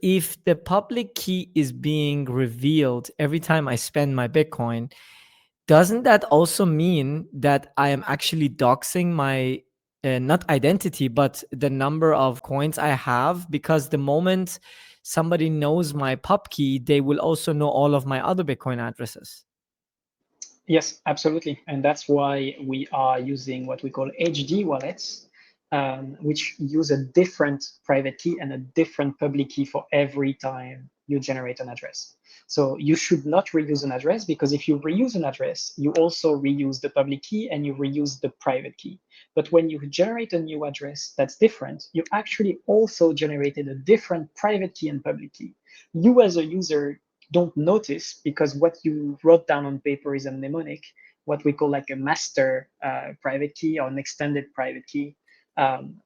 if the public key is being revealed every time I spend my Bitcoin, doesn't that also mean that I am actually doxing my not identity, but the number of coins I have? Because the moment somebody knows my pub key, they will also know all of my other Bitcoin addresses. Yes, absolutely. And that's why we are using what we call HD wallets, which use a different private key and a different public key for every time you generate an address. So you should not reuse an address, because if you reuse an address, you also reuse the public key and you reuse the private key. But when you generate a new address that's different, you actually also generated a different private key and public key. You as a user don't notice, because what you wrote down on paper is a mnemonic, what we call like a master private key or an extended private key,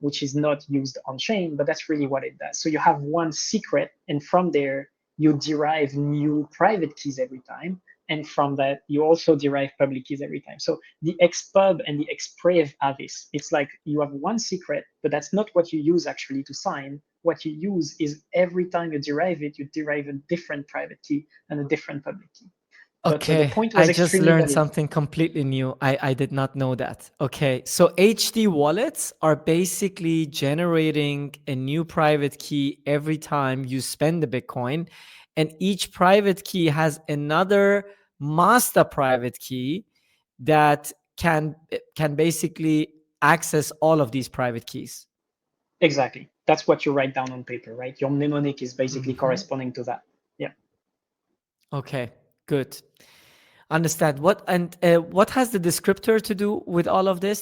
which is not used on chain, but that's really what it does. So you have one secret, and from there you derive new private keys every time. And from that, you also derive public keys every time. So the xpub and the xprev have this. It's like you have one secret, but that's not what you use actually to sign. What you use is every time you derive it, you derive a different private key and a different public key. But the Okay, point I was just extremely learned valid. something completely new. I did not know that. Okay, so HD wallets are basically generating a new private key every time you spend the Bitcoin, and each private key has another master private key that can basically access all of these private keys. Exactly. That's what you write down on paper, right? Your mnemonic is basically Mhm. corresponding to that. Yeah. Okay, good. Understand. What has the descriptor to do with all of this?